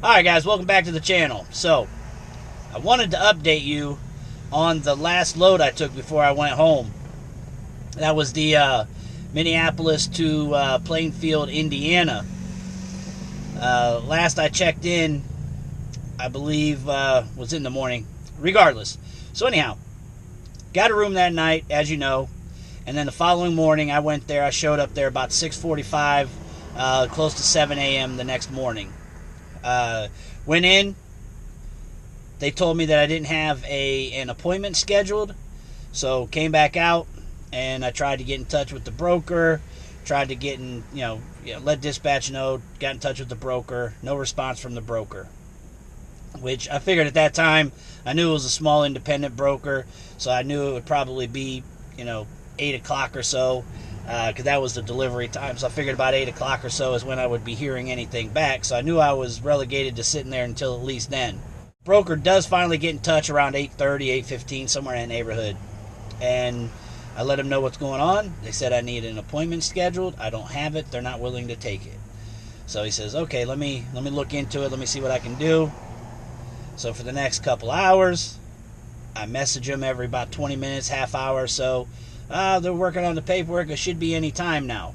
Alright guys, welcome back to the channel. So, I wanted to update you on the last load I took before I went home. That was the Minneapolis to Plainfield, Indiana. Last I checked in, I believe, was in the morning. Regardless. So anyhow, got a room that night, as you know. And then the following morning, I went there. I showed up there about 6:45, close to 7 a.m. the next morning. Went in. They told me that I didn't have an appointment scheduled. So came back out, and I tried to get in touch with the broker. Tried to get in, let dispatch know. Got in touch with the broker. No response from the broker. Which I figured at that time, I knew it was a small independent broker. So I knew it would probably be, 8 o'clock or so. Because that was the delivery time. So I figured about 8 o'clock or so is when I would be hearing anything back. So I knew I was relegated to sitting there until at least then. Broker does finally get in touch around 8:30, 8:15, somewhere in that neighborhood. And I let them know what's going on. They said I need an appointment scheduled. I don't have it. They're not willing to take it. So he says, okay, let me look into it. Let me see what I can do. So for the next couple hours, I message them every about 20 minutes, half hour or so. They're working on the paperwork. It should be any time now.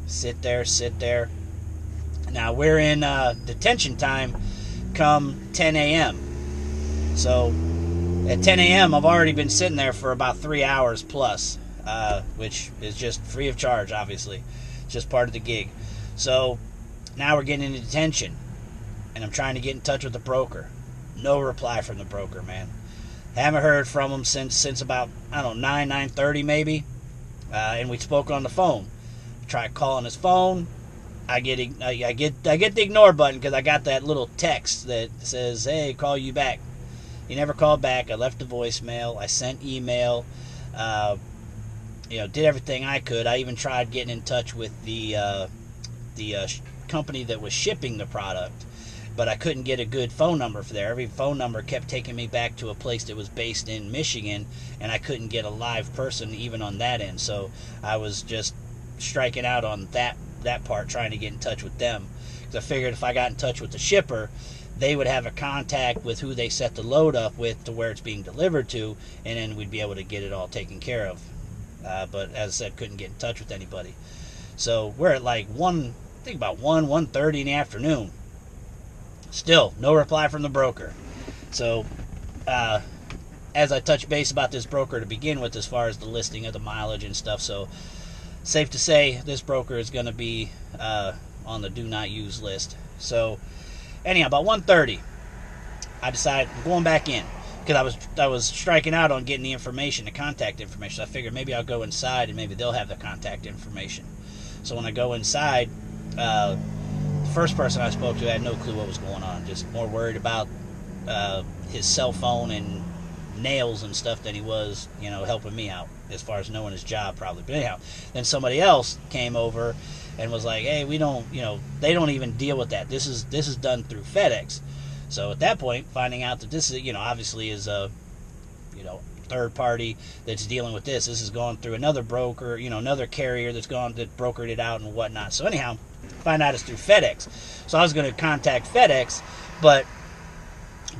Sit there. Now, we're in detention time come 10 a.m. So, at 10 a.m., I've already been sitting there for about 3 hours plus, which is just free of charge, obviously. It's just part of the gig. So, now we're getting into detention, and I'm trying to get in touch with the broker. No reply from the broker, man. Haven't heard from him since about, 9:30 maybe. And we spoke on the phone. Tried calling his phone. I get the ignore button because I got that little text that says, hey, call you back. He never called back. I left a voicemail. I sent email. Did everything I could. I even tried getting in touch with the company that was shipping the product. But I couldn't get a good phone number for there. Every phone number kept taking me back to a place that was based in Michigan, and I couldn't get a live person even on that end. So I was just striking out on that part, trying to get in touch with them. Because I figured if I got in touch with the shipper, they would have a contact with who they set the load up with to where it's being delivered to, and then we'd be able to get it all taken care of. But as I said, couldn't get in touch with anybody. So we're at like 1:30 in the afternoon. Still, no reply from the broker. So, as I touch base about this broker to begin with, as far as the listing of the mileage and stuff, so safe to say this broker is going to be on the do not use list. So, anyhow, about 1:30, I decided I'm going back in because I was striking out on getting the information, the contact information. So I figured maybe I'll go inside and maybe they'll have the contact information. So when I go inside, first person I spoke to had no clue what was going on, just more worried about his cell phone and nails and stuff than he was, helping me out as far as knowing his job probably. But anyhow, then somebody else came over and was like, hey, we don't, they don't even deal with that. This is done through FedEx. So at that point, finding out that this is, obviously is a, third party that's dealing with this. This is going through another broker, another carrier that brokered it out and whatnot. So anyhow, find out it's through FedEx. So I was going to contact FedEx, but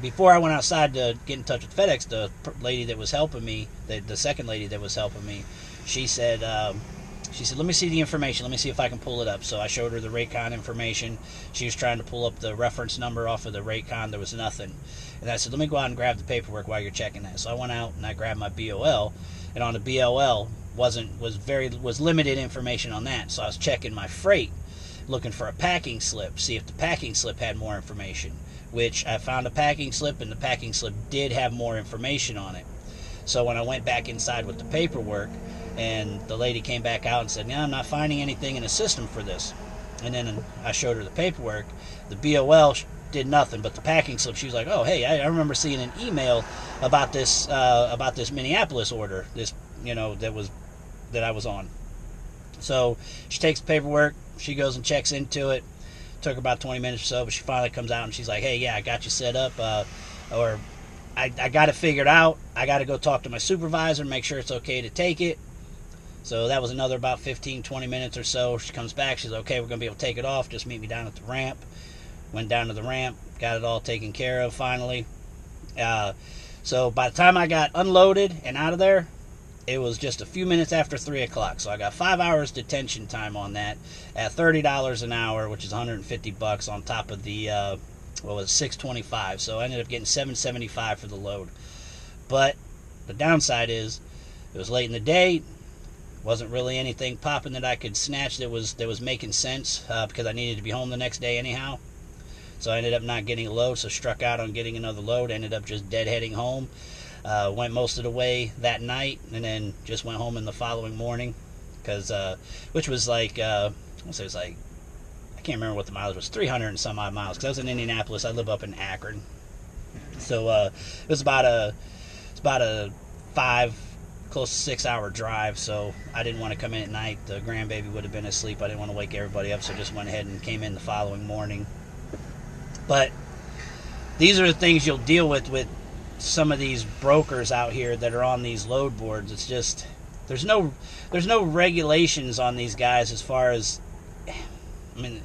before I went outside to get in touch with FedEx, the lady that was helping me, the second lady that was helping me, she said, let me see the information. Let me see if I can pull it up. So I showed her the Raycon information. She was trying to pull up the reference number off of the Raycon. There was nothing. And I said, let me go out and grab the paperwork while you're checking that. So I went out and I grabbed my BOL. And on the BOL was limited information on that. So I was checking my freight, looking for a packing slip, see if the packing slip had more information, which I found a packing slip, and the packing slip did have more information on it. So when I went back inside with the paperwork, and the lady came back out and said, I'm not finding anything in the system for this. And then I showed her the paperwork. The BOL did nothing, but the packing slip, she was like, oh, hey, I remember seeing an email about this Minneapolis order, this, that I was on. So she takes the paperwork, she goes and checks into it. Took her about 20 minutes or so, but she finally comes out and she's like, hey, yeah, I got you set up, or I got it figured out. I got to go talk to my supervisor and make sure it's okay to take it. So that was another about 15, 20 minutes or so. She comes back. She's like, okay, we're going to be able to take it off. Just meet me down at the ramp. Went down to the ramp, got it all taken care of finally. So by the time I got unloaded and out of there, it was just a few minutes after 3 o'clock. So I got 5 hours detention time on that at $30 an hour, which is $150 on top of the what was $625. So I ended up getting $775 for the load. But the downside is it was late in the day. Wasn't really anything popping that I could snatch that was making sense because I needed to be home the next day anyhow. So I ended up not getting a load, so struck out on getting another load. Ended up just deadheading home. Went most of the way that night, and then just went home in the following morning, because which was like I can't remember what the mileage was, 300 and some odd miles. Because I was in Indianapolis, I live up in Akron, so it was about a 5, close to 6 hour drive. So I didn't want to come in at night. The grandbaby would have been asleep. I didn't want to wake everybody up, so just went ahead and came in the following morning. But these are the things you'll deal with some of these brokers out here that are on these load boards. It's just there's no regulations on these guys as far as, I mean,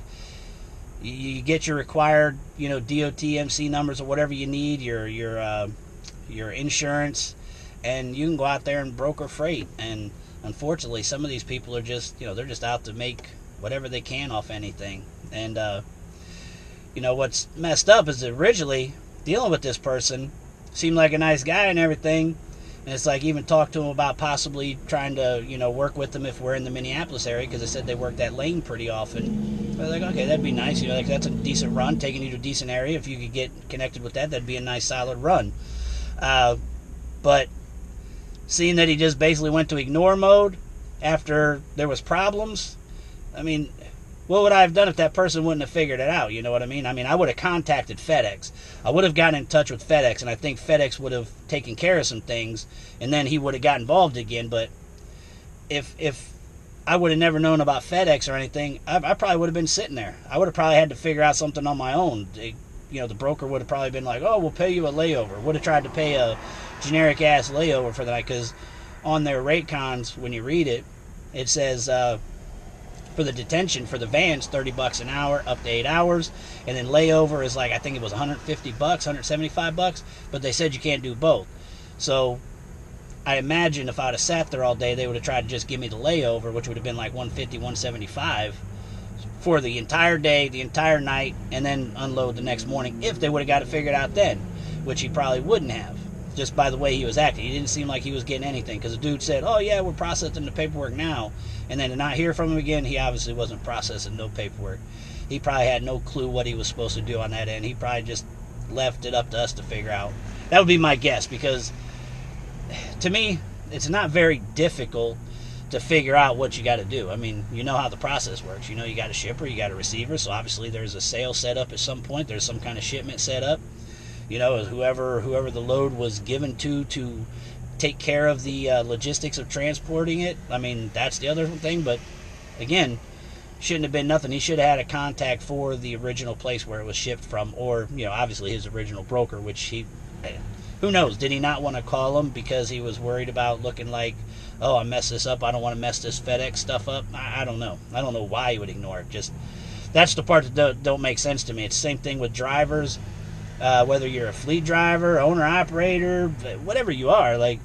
you get your required, DOT MC numbers or whatever you need, your insurance, and you can go out there and broker freight. And unfortunately, some of these people are just, they're just out to make whatever they can off anything. And what's messed up is that originally dealing with this person seemed like a nice guy and everything, and it's like even talked to him about possibly trying to work with them if we're in the Minneapolis area, because they said they work that lane pretty often. I was like, okay, that'd be nice, like that's a decent run, taking you to a decent area. If you could get connected with that'd be a nice solid run. But seeing that he just basically went to ignore mode after there was problems, I mean, what would I have done if that person wouldn't have figured it out? You know what I mean? I would have contacted FedEx. I would have gotten in touch with FedEx, and I think FedEx would have taken care of some things, and then he would have got involved again. But if I would have never known about FedEx or anything, I probably would have been sitting there. I would have probably had to figure out something on my own. The broker would have probably been like, oh, we'll pay you a layover. Would have tried to pay a generic-ass layover for the night, because on their rate cons, when you read it, it says for the detention for the vans, $30 an hour up to 8 hours, and then layover is like, I think it was $150, $175, but they said you can't do both. So I imagine if I would have sat there all day, they would have tried to just give me the layover, which would have been like $150, $175 for the entire day, the entire night, and then unload the next morning, if they would have got it figured out then, which he probably wouldn't have, just by the way he was acting. He didn't seem like he was getting anything, because the dude said, oh yeah, we're processing the paperwork now, and then to not hear from him again, he obviously wasn't processing no paperwork. He probably had no clue what he was supposed to do on that end. He probably just left it up to us to figure out. That would be my guess, because to me, it's not very difficult to figure out what you got to do. I mean, you know how the process works. You got a shipper, you got a receiver, so obviously there's a sale set up at some point. There's some kind of shipment set up. Whoever the load was given to take care of the logistics of transporting it. I mean, that's the other thing. But again, shouldn't have been nothing. He should have had a contact for the original place where it was shipped from, or obviously his original broker, which who knows? Did he not want to call him because he was worried about looking like, oh, I messed this up, I don't want to mess this FedEx stuff up? I don't know. I don't know why he would ignore it. Just that's the part that don't make sense to me. It's the same thing with drivers. Whether you're a fleet driver, owner, operator, whatever you are, like,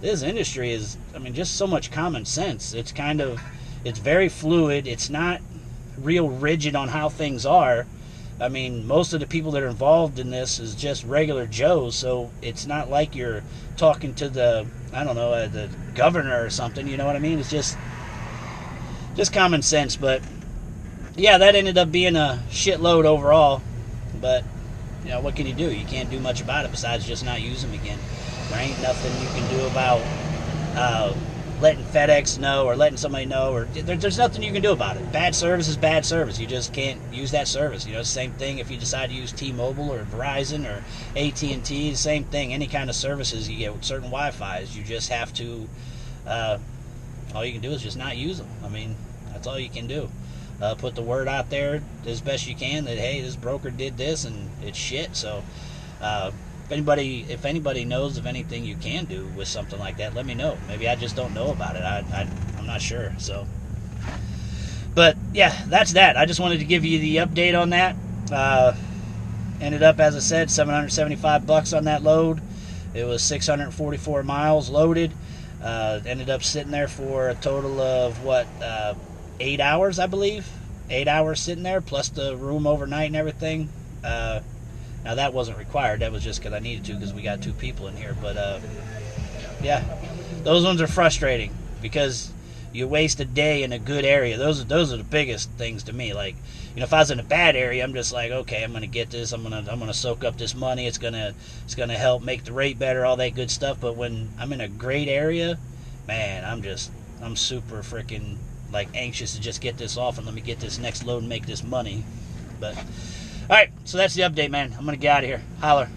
this industry is, just so much common sense. It's very fluid. It's not real rigid on how things are. Most of the people that are involved in this is just regular Joes, so it's not like you're talking to the governor or something, you know what I mean? It's just common sense. But yeah, that ended up being a shitload overall, but what can you do? You can't do much about it besides just not use them again. There ain't nothing you can do about letting FedEx know or letting somebody know, or there's nothing you can do about it. Bad service is bad service. You just can't use that service. Same thing if you decide to use T-Mobile or Verizon or AT&T, same thing. Any kind of services you get with certain Wi-Fis, you just have to, all you can do is just not use them. That's all you can do. Put the word out there as best you can that, hey, this broker did this and it's shit. So if anybody knows of anything you can do with something like that, let me know. Maybe I just don't know about it. I'm not sure. So, but yeah, that's that. I just wanted to give you the update on that. ended up, as I said, $775 on that load. It was 644 miles loaded. Ended up sitting there for a total of, what, 8 hours, I believe. 8 hours sitting there, plus the room overnight and everything. Now, that wasn't required. That was just because I needed to, because we got 2 people in here. But, yeah, those ones are frustrating because you waste a day in a good area. Those are the biggest things to me. Like, you know, if I was in a bad area, I'm just like, okay, I'm gonna get this. I'm gonna soak up this money. It's gonna help make the rate better, all that good stuff. But when I'm in a great area, man, I'm super freaking like anxious to just get this off and let me get this next load and make this money. But all right, so that's the update, man. I'm gonna get out of here. Holler.